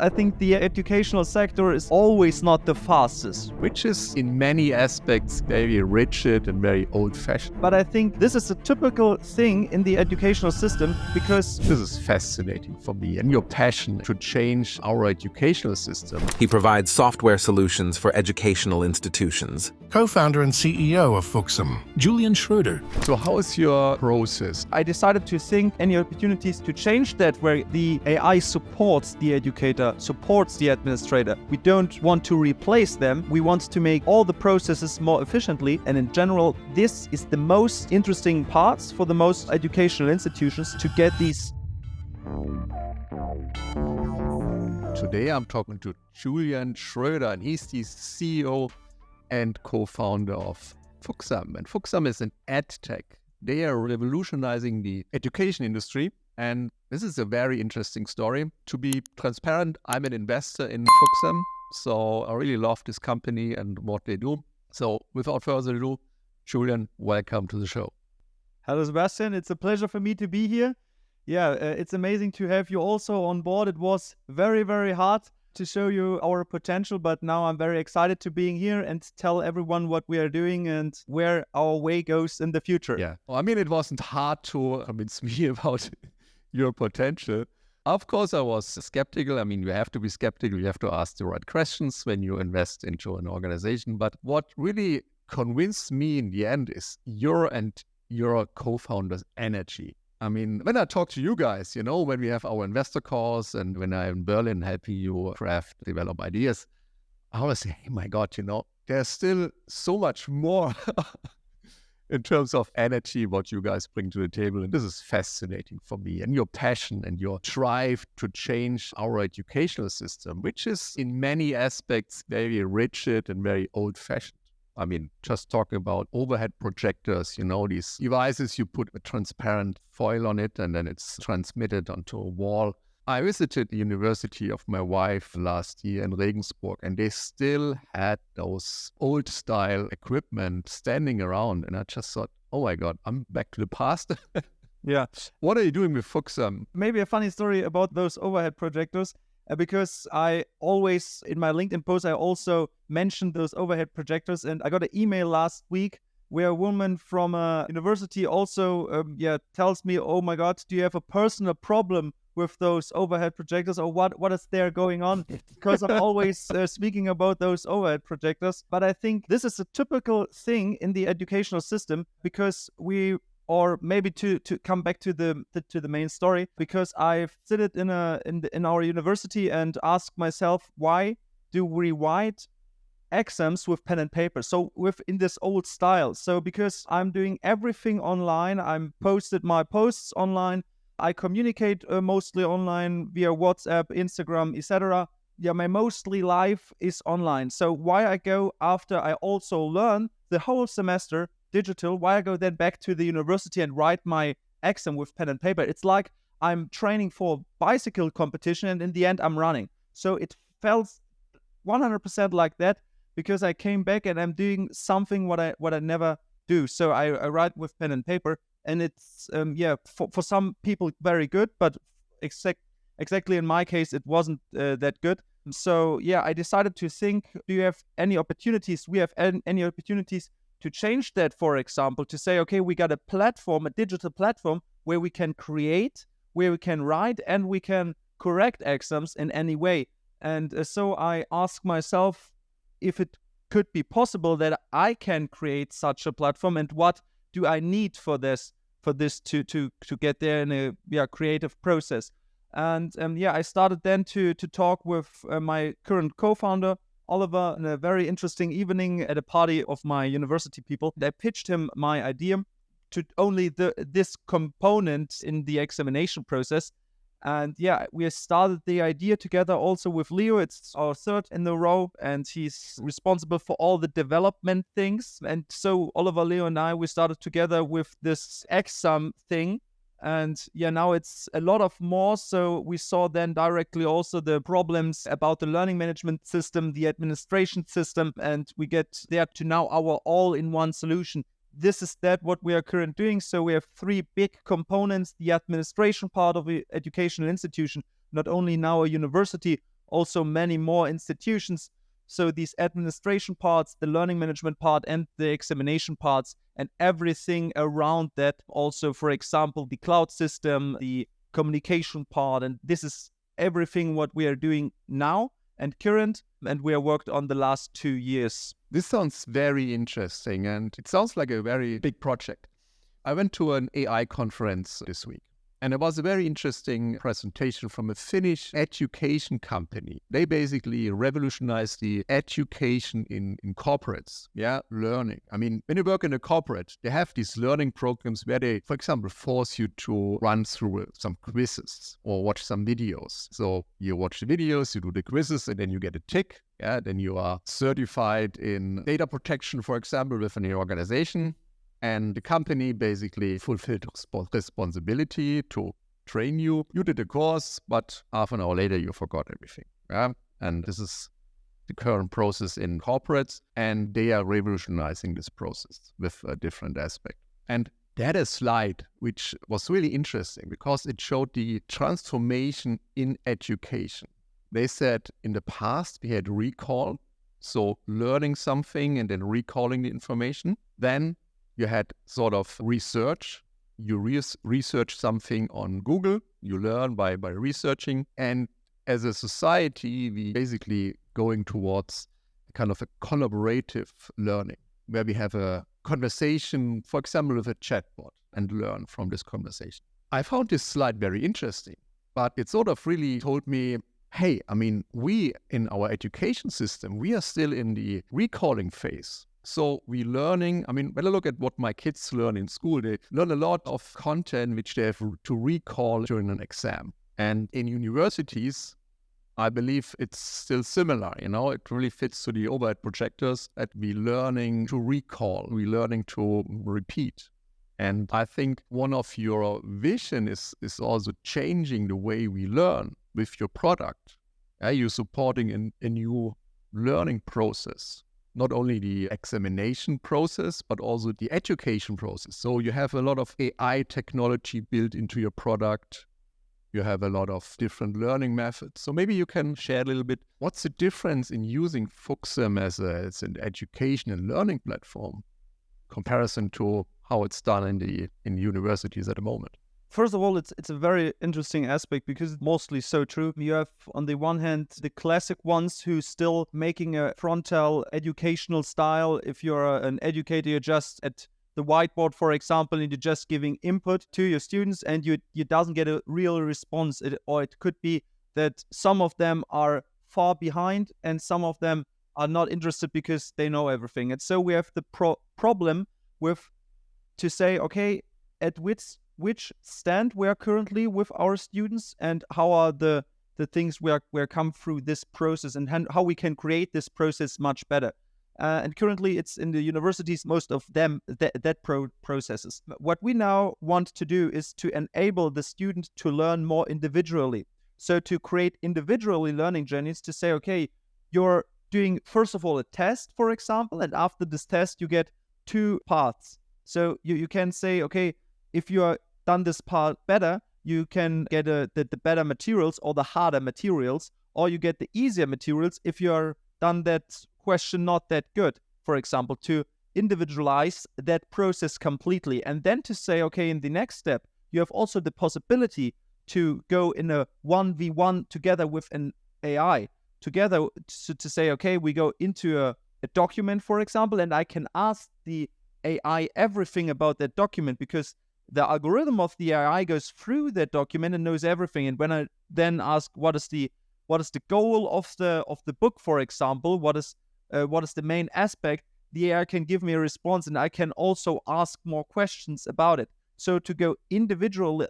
I think the educational sector is always not the fastest. Which is in many aspects very rigid and very old-fashioned. But I think this is a typical thing in the educational system because this is fascinating for me, and your passion to change our educational system. He provides software solutions for educational institutions. Co-founder and CEO of Fuxam, Julian Schröder. So how is your process? I decided to think any opportunities to change that where the AI supports the educator, supports the administrator. We don't want to replace them. We want to make all the processes more efficiently. And in general, this is the most interesting parts for the most educational institutions to get these. Today I'm talking to Julian Schröder, and he's the CEO and co-founder of Fuxam. And Fuxam is an ed tech. They are revolutionizing the education industry. And this is a very interesting story. To be transparent, I'm an investor in Fuxam. So I really love this company and what they do. So without further ado, Julian, welcome to the show. Hello, Sebastian. It's a pleasure for me to be here. Yeah, it's amazing to have you also on board. It was very, very hard to show you our potential, but now I'm very excited to being here and tell everyone what we are doing and where our way goes in the future. Yeah, well, I mean, it wasn't hard to convince me about your potential. Of course, I was skeptical. I mean, you have to be skeptical. You have to ask the right questions when you invest into an organization. But what really convinced me in the end is your co-founder's energy. I mean, when I talk to you guys, when we have our investor calls and when I'm in Berlin helping you craft, develop ideas, I always say, oh my God, there's still so much more in terms of energy, what you guys bring to the table. And this is fascinating for me. And your passion and your drive to change our educational system, which is in many aspects very rigid and very old-fashioned. I mean, just talking about overhead projectors, these devices, you put a transparent foil on it and then it's transmitted onto a wall. I visited the university of my wife last year in Regensburg, and they still had those old style equipment standing around. And I just thought, oh my God, I'm back to the past. Yeah. What are you doing with Fuxam? Maybe a funny story about those overhead projectors. Because I always, in my LinkedIn post, I also mentioned those overhead projectors. And I got an email last week where a woman from a university also tells me, oh my God, do you have a personal problem with those overhead projectors, or what is there going on? Because I'm always speaking about those overhead projectors. But I think this is a typical thing in the educational system because or maybe to come back to the main story, because I've sat in our university and asked myself, why do we write exams with pen and paper? So in this old style. So because I'm doing everything online, I'm posted my posts online, I communicate mostly online via WhatsApp, Instagram, etc. Yeah, my mostly life is online. So why I go after I also learn the whole semester digital, why I go then back to the university and write my exam with pen and paper? It's like I'm training for a bicycle competition and in the end I'm running. So it felt 100% like that because I came back and I'm doing something what I never do. So I write with pen and paper, and it's for some people very good, but exactly in my case it wasn't that good. So yeah, I decided to think, do you have any opportunities? We have any opportunities to change that, for example, to say, okay, we got a platform, a digital platform where we can create, where we can write, and we can correct exams in any way. And so I asked myself if it could be possible that I can create such a platform, and what do I need for this to get there in a creative process. And I started then to talk with my current co-founder, Oliver, in a very interesting evening at a party of my university people. I pitched him my idea to only this component in the examination process. And yeah, we started the idea together also with Leo. It's our third in the row, and he's responsible for all the development things. And so Oliver, Leo, and I, we started together with this exam thing. And yeah, now it's a lot of more. So we saw then directly also the problems about the learning management system, the administration system, and we get there to now our all-in-one solution. This is what we are currently doing. So we have three big components: the administration part of the educational institution, not only now a university, also many more institutions. So these administration parts, the learning management part, and the examination parts, and everything around that. Also, for example, the cloud system, the communication part, and this is everything what we are doing now and current, and we have worked on the last 2 years. This sounds very interesting, and it sounds like a very big project. I went to an AI conference this week, and it was a very interesting presentation from a Finnish education company. They basically revolutionized the education in corporates, learning. I mean, when you work in a corporate, they have these learning programs where they, for example, force you to run through some quizzes or watch some videos. So you watch the videos, you do the quizzes, and then you get a tick. Then you are certified in data protection, for example, within your organization. And the company basically fulfilled responsibility to train you. You did a course, but half an hour later, you forgot everything. And this is the current process in corporates, and they are revolutionizing this process with a different aspect. And they had a slide which was really interesting because it showed the transformation in education. They said in the past, we had recall, so learning something and then recalling the information. Then you had sort of research. You research something on Google. You learn by researching. And as a society, we basically going towards kind of a collaborative learning where we have a conversation, for example, with a chatbot and learn from this conversation. I found this slide very interesting, but it sort of really told me, hey, I mean, we in our education system, we are still in the recalling phase. So we learning, I mean, when I look at what my kids learn in school, they learn a lot of content which they have to recall during an exam. And in universities, I believe it's still similar, it really fits to the overhead projectors that we learning to recall, we learning to repeat. And I think one of your vision is also changing the way we learn with your product. You're supporting a new learning process. Not only the examination process, but also the education process. So you have a lot of AI technology built into your product. You have a lot of different learning methods. So maybe you can share a little bit, what's the difference in using Fuxam as an education and learning platform comparison to how it's done in universities at the moment? First of all, it's a very interesting aspect because it's mostly so true. You have, on the one hand, the classic ones who still making a frontal educational style. If you're an educator, you're just at the whiteboard, for example, and you're just giving input to your students and you doesn't get a real response. Or it could be that some of them are far behind and some of them are not interested because they know everything. And so we have the problem with to say, okay, at which stand we are currently with our students and how are the things we are come through this process and how we can create this process much better. And currently it's in the universities, most of them, processes. What we now want to do is to enable the student to learn more individually. So to create individually learning journeys to say, okay, you're doing, first of all, a test, for example, and after this test, you get 2 paths. So you can say, okay, if you are done this part better, you can get the better materials or the harder materials, or you get the easier materials if you are done that question not that good, for example, to individualize that process completely. And then to say, okay, in the next step, you have also the possibility to go in a 1v1 together with an AI, together to say, okay, we go into a document, for example, and I can ask the AI everything about that document because the algorithm of the AI goes through that document and knows everything. And when I then ask what is the goal of the book, for example, what is the main aspect, the AI can give me a response, and I can also ask more questions about it. So to go individually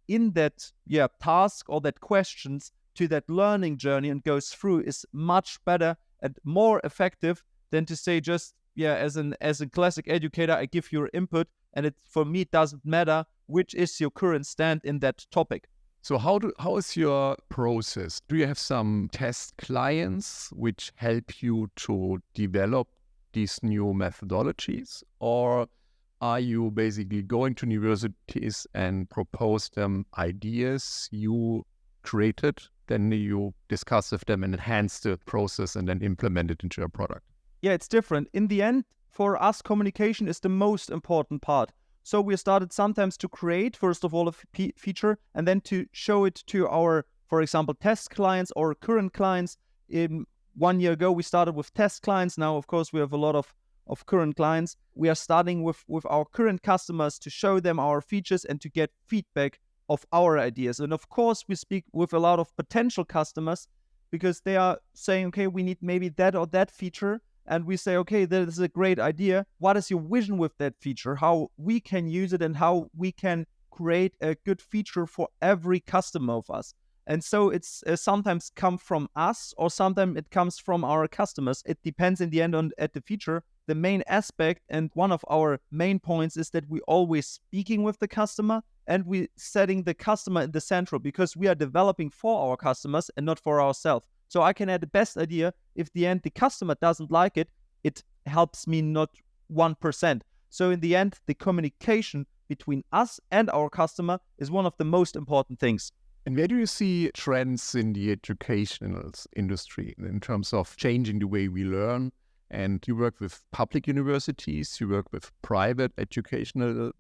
in that task or that questions to that learning journey and goes through is much better and more effective than to say just as a classic educator, I give your input, and it for me doesn't matter which is your current stand in that topic. So how is your process? Do you have some test clients which help you to develop these new methodologies? Or are you basically going to universities and propose them ideas you created then you discuss with them and enhance the process and then implement it into your product. Yeah, it's different. In the end, for us, communication is the most important part. So we started sometimes to create, first of all, a feature and then to show it to our, for example, test clients or current clients. In 1 year ago, we started with test clients. Now, of course, we have a lot of current clients. We are starting with our current customers to show them our features and to get feedback of our ideas. And of course, we speak with a lot of potential customers because they are saying, okay, we need maybe that or that feature. And we say, okay, that is a great idea. What is your vision with that feature? How we can use it and how we can create a good feature for every customer of us. And so it's sometimes come from us or sometimes it comes from our customers. It depends in the end at the feature. The main aspect and one of our main points is that we always speaking with the customer and we setting the customer in the central because we are developing for our customers and not for ourselves. So I can add the best idea. If the end the customer doesn't like it, it helps me not 1%. So in the end, the communication between us and our customer is one of the most important things. And where do you see trends in the educational industry in terms of changing the way we learn? And you work with public universities, you work with private educational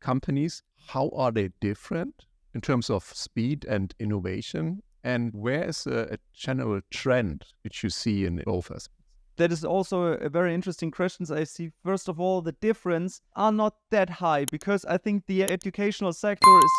companies. How are they different in terms of speed and innovation? And where is a general trend which you see in both aspects? That is also a very interesting question. I see, first of all, the difference are not that high because I think the educational sector is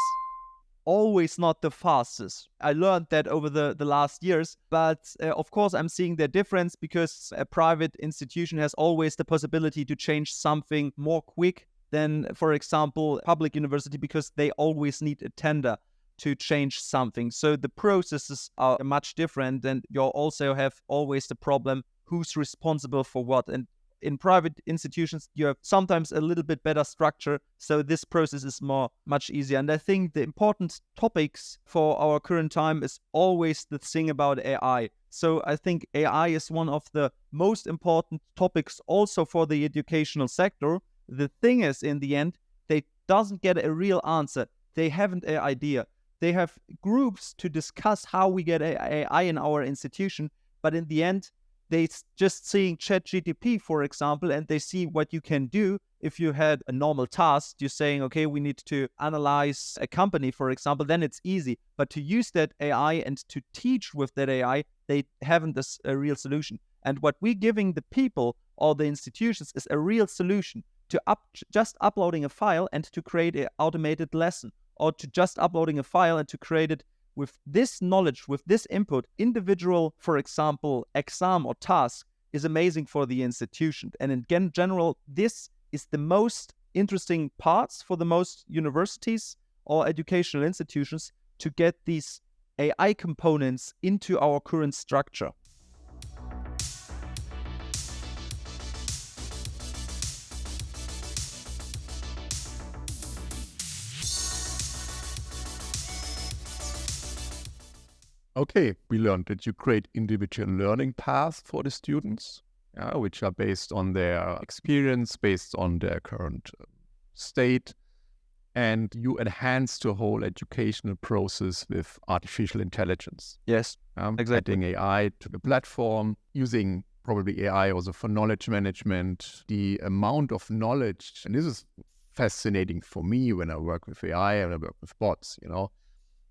always not the fastest. I learned that over the last years, but of course I'm seeing the difference because a private institution has always the possibility to change something more quick than, for example, public university because they always need a tender to change something. So the processes are much different and you also have always the problem who's responsible for what. And in private institutions, you have sometimes a little bit better structure. So this process is much easier. And I think the important topics for our current time is always the thing about AI. So I think AI is one of the most important topics also for the educational sector. The thing is, in the end, they doesn't get a real answer. They haven't an idea. They have groups to discuss how we get AI in our institution, but in the end, they just seeing ChatGPT, for example, and they see what you can do if you had a normal task. You're saying, okay, we need to analyze a company, for example, then it's easy. But to use that AI and to teach with that AI, they haven't a real solution. And what we're giving the people or the institutions is a real solution to just uploading a file and to create an automated lesson, or to just uploading a file and to create it with this knowledge, with this input. Individual, for example, exam or task is amazing for the institution. And in general, this is the most interesting parts for the most universities or educational institutions to get these AI components into our current structure. Okay, we learned that you create individual learning paths for the students, which are based on their experience, based on their current state, and you enhance the whole educational process with artificial intelligence. Yes, exactly. Adding AI to the platform, using probably AI also for knowledge management, the amount of knowledge, and this is fascinating for me when I work with AI and I work with bots,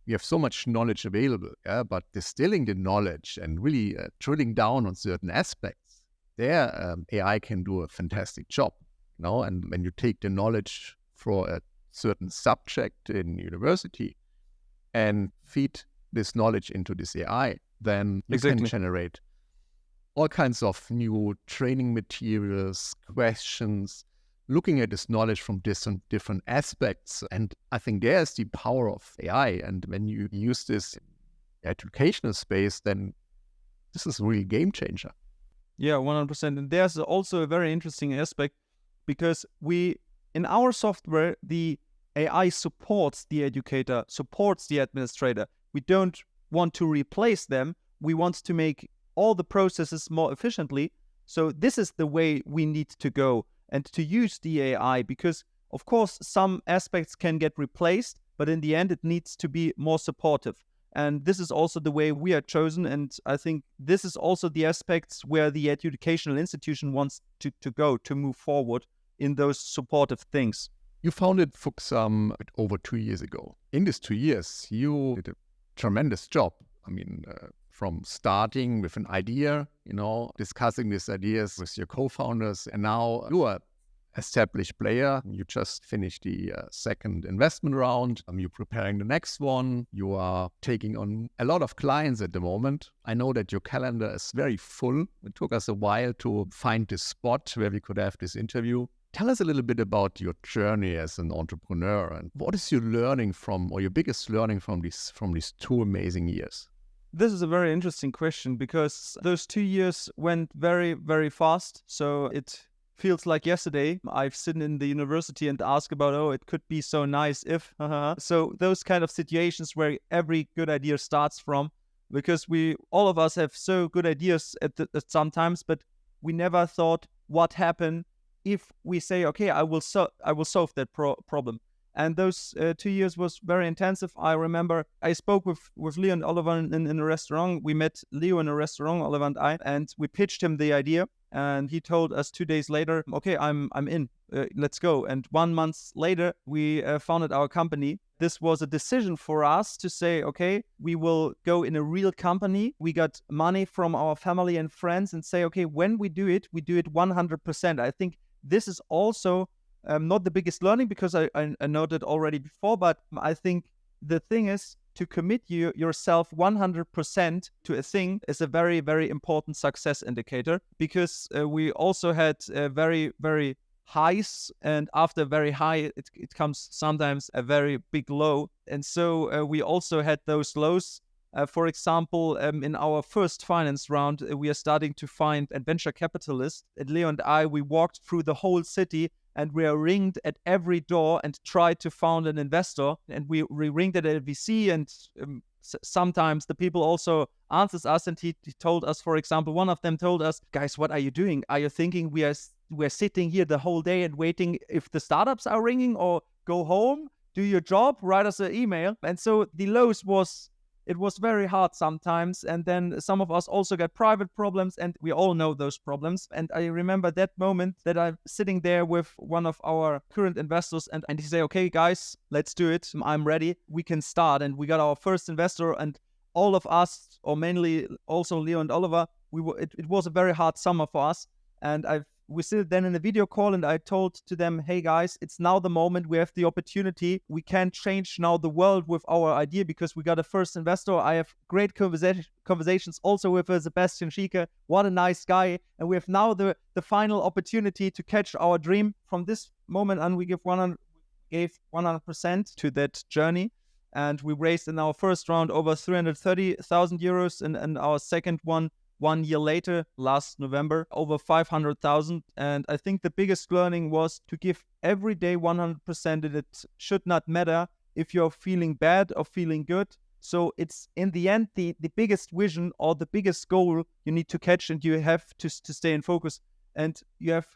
We have so much knowledge available, but distilling the knowledge and really drilling down on certain aspects, there AI can do a fantastic job, And when you take the knowledge for a certain subject in university and feed this knowledge into this AI, then you can generate all kinds of new training materials, questions, looking at this knowledge from different aspects. And I think there's the power of AI. And when you use this in the educational space, then this is a real game changer. Yeah, 100%. And there's also a very interesting aspect because in our software, the AI supports the educator, supports the administrator. We don't want to replace them. We want to make all the processes more efficiently. So this is the way we need to go. And to use the AI, because of course some aspects can get replaced, but in the end it needs to be more supportive. And this is also the way we are chosen. And I think this is also the aspects where the educational institution wants to go, to move forward in those supportive things. You founded Fuxam over 2 years ago. In these 2 years, you did a tremendous job. I mean, from starting with an idea, discussing these ideas with your co-founders, and now you are established player. You just finished the second investment round. You're preparing the next one. You are taking on a lot of clients at the moment. I know that your calendar is very full. It took us a while to find this spot where we could have this interview. Tell us a little bit about your journey as an entrepreneur, and what is your learning from, or your biggest learning from these 2 amazing years? This is a very interesting question, because those 2 years went very, very fast. So it feels like yesterday. I've sitting in the university and asked about, it could be so nice if. So those kind of situations where every good idea starts from, because all of us have so good ideas at sometimes, but we never thought what happened if we say, okay, I will solve that problem. And those 2 years was very intensive. I remember I spoke with Leo and Oliver in a restaurant. We met Leo in a restaurant, Oliver and I, and we pitched him the idea. And he told us 2 days later, okay, I'm in, let's go. And 1 month later, we founded our company. This was a decision for us to say, okay, we will go in a real company. We got money from our family and friends and say, okay, when we do it 100%. I think this is also not the biggest learning, because I know that already before, but I think the thing is, to commit yourself 100% to a thing is a very, very important success indicator, because we also had very, very highs, and after very high, it comes sometimes a very big low. And so we also had those lows. For example, in our first finance round, we are starting to find a venture capitalist. And Leo and I, we walked through the whole city, and we are ringed at every door and tried to find an investor. And we ringed at a VC, and sometimes the people also answers us. And he told us, for example, one of them told us, guys, what are you doing? Are you thinking we're sitting here the whole day and waiting if the startups are ringing, or go home, do your job, write us an email? And so the lows it was very hard sometimes. And then some of us also got private problems, and we all know those problems. And I remember that moment that I'm sitting there with one of our current investors, and he say, okay, guys, let's do it. I'm ready. We can start. And we got our first investor, and all of us, or mainly also Leo and Oliver, it was a very hard summer for us. And we sit then in a video call, and I told to them, hey guys, it's now the moment. We have the opportunity. We can change now the world with our idea, because we got a first investor. I have great conversations also with Sebastian Schieke. What a nice guy. And we have now the final opportunity to catch our dream. From this moment on, we gave 100% to that journey. And we raised in our first round over 330,000 euros, and our second one, 1 year later, last November, over 500,000. And I think the biggest learning was to give every day 100%. And it should not matter if you're feeling bad or feeling good. So it's in the end, the biggest vision or the biggest goal you need to catch, and you have to stay in focus. And you have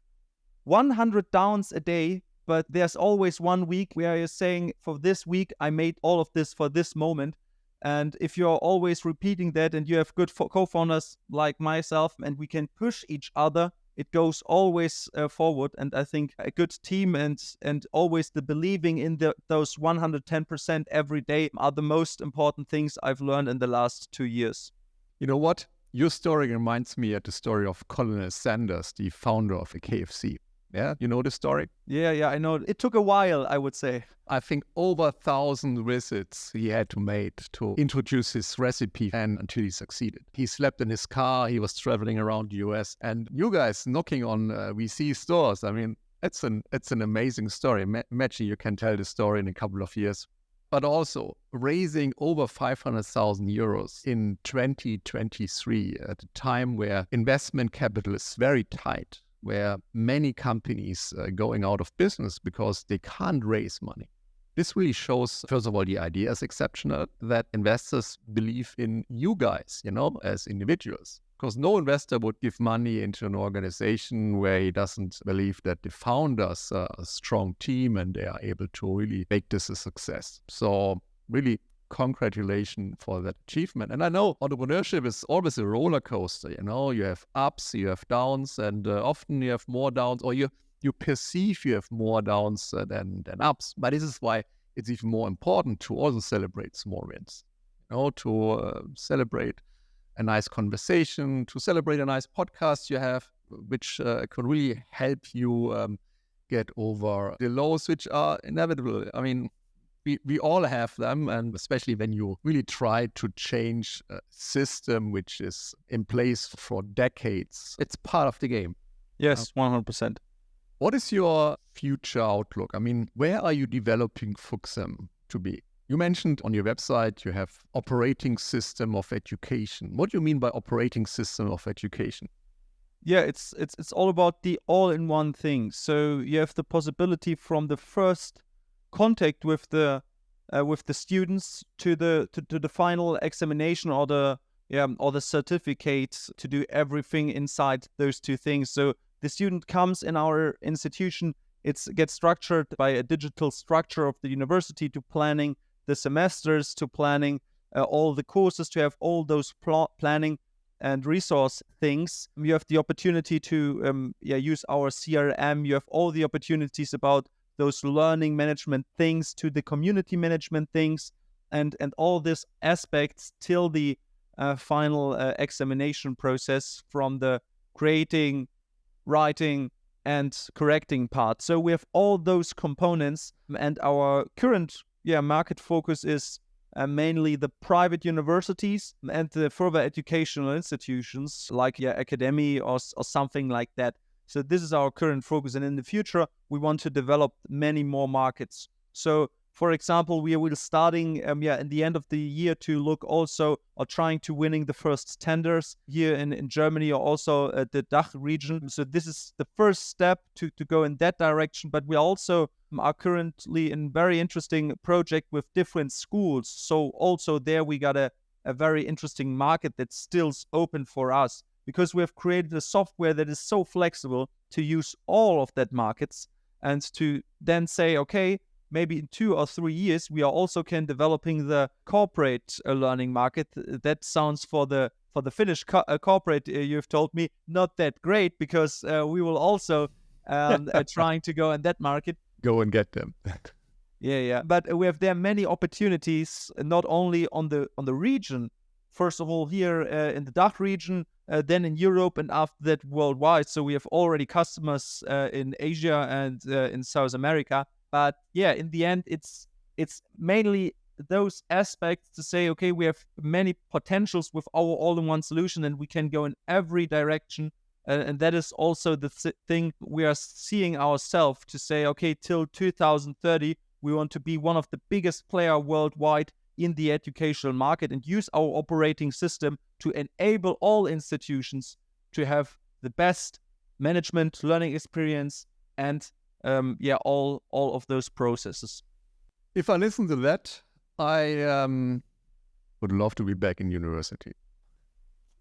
100 downs a day, but there's always 1 week where you're saying, for this week, I made all of this for this moment. And if you're always repeating that, and you have good co-founders like myself, and we can push each other, it goes always forward. And I think a good team and always the believing in those 110% every day are the most important things I've learned in the last 2 years. You know what? Your story reminds me of the story of Colonel Sanders, the founder of the KFC. Yeah, you know the story? Yeah, I know. It took a while, I would say. I think over 1,000 visits he had to make to introduce his recipe, and until he succeeded. He slept in his car, he was traveling around the US, and you guys knocking on VC stores. I mean, it's an amazing story. Imagine you can tell the story in a couple of years. But also raising over 500,000 euros in 2023 at a time where investment capital is very tight, where many companies are going out of business because they can't raise money. This really shows, first of all, the idea is exceptional, that investors believe in you guys, as individuals. Because no investor would give money into an organization where he doesn't believe that the founders are a strong team and they are able to really make this a success. So really congratulations for that achievement. And I know entrepreneurship is always a roller coaster. You have ups, you have downs, and often you have more downs, or you perceive you have more downs than ups. But this is why it's even more important to also celebrate small wins, to celebrate a nice conversation, to celebrate a nice podcast you have, which could really help you get over the lows, which are inevitable. I mean, we all have them, and especially when you really try to change a system which is in place for decades, it's part of the game. Yes, 100%. What is your future outlook? I mean, where are you developing Fuxam to be? You mentioned on your website you have operating system of education. What do you mean by operating system of education? Yeah, it's all about the all-in-one thing. So you have the possibility from the first contact with the students to the final examination or the certificate, to do everything inside those two things. So the student comes in our institution, it gets structured by a digital structure of the university, to planning the semesters, to planning all the courses, to have all those planning and resource things. You have the opportunity to use our CRM. You have all the opportunities about those learning management things, to the community management things, and all these aspects till the final examination process, from the creating, writing, and correcting part. So we have all those components, and our current market focus is mainly the private universities and the further educational institutions like academy or something like that. So this is our current focus, and in the future we want to develop many more markets. So for example, we will starting in the end of the year to look also, or trying to winning the first tenders here in Germany, or also the DACH region. So this is the first step to go in that direction. But we also are currently in very interesting project with different schools. So also there we got a very interesting market that's still open for us, because we have created a software that is so flexible to use all of that markets, and to then say, okay, maybe in 2 or 3 years, we are also developing the corporate learning market. That sounds for the Finnish corporate, you've told me, not that great, because we will also trying to go in that market. Go and get them. Yeah. But we have there many opportunities, not only on the region. First of all, here in the DACH region, then in Europe, and after that worldwide. So we have already customers in Asia and in South America. But in the end, it's mainly those aspects to say, okay, we have many potentials with our all-in-one solution, and we can go in every direction. And that is also the thing we are seeing ourselves, to say, okay, till 2030, we want to be one of the biggest player worldwide in the educational market, and use our operating system to enable all institutions to have the best management, learning experience, and all of those processes. If I listen to that, I would love to be back in university.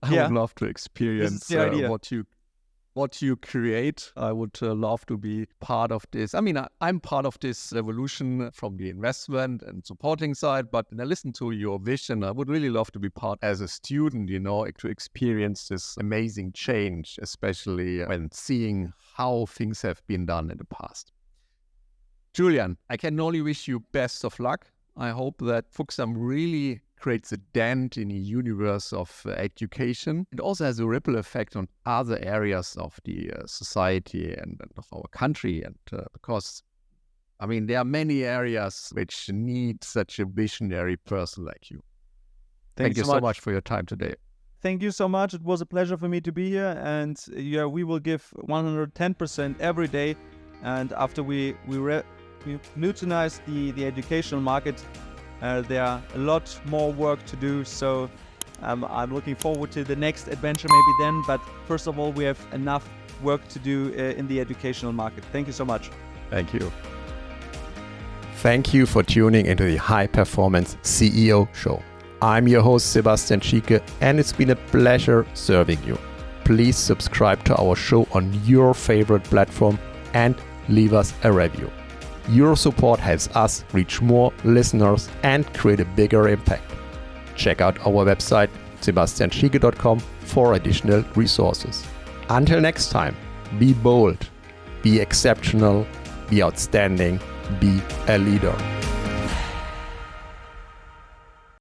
I would love to experience what you create. I would love to be part of this. I mean, I'm part of this evolution from the investment and supporting side, but when I listen to your vision, I would really love to be part as a student, to experience this amazing change, especially when seeing how things have been done in the past. Julian, I can only wish you best of luck. I hope that Fuxam really creates a dent in the universe of education. It also has a ripple effect on other areas of the society and of our country. And because, there are many areas which need such a visionary person like you. Thank you so much for your time today. Thank you so much. It was a pleasure for me to be here. And we will give 110% every day. And after we revolutionize the educational market, there are a lot more work to do, so I'm looking forward to the next adventure maybe then, but first of all, we have enough work to do in the educational market. Thank you so much. Thank you. Thank you for tuning into the High Performance CEO Show. I'm your host, Sebastian Schieke, and it's been a pleasure serving you. Please subscribe to our show on your favorite platform and leave us a review. Your support helps us reach more listeners and create a bigger impact. Check out our website sebastianschieke.com for additional resources. Until next time, be bold, be exceptional, be outstanding, be a leader.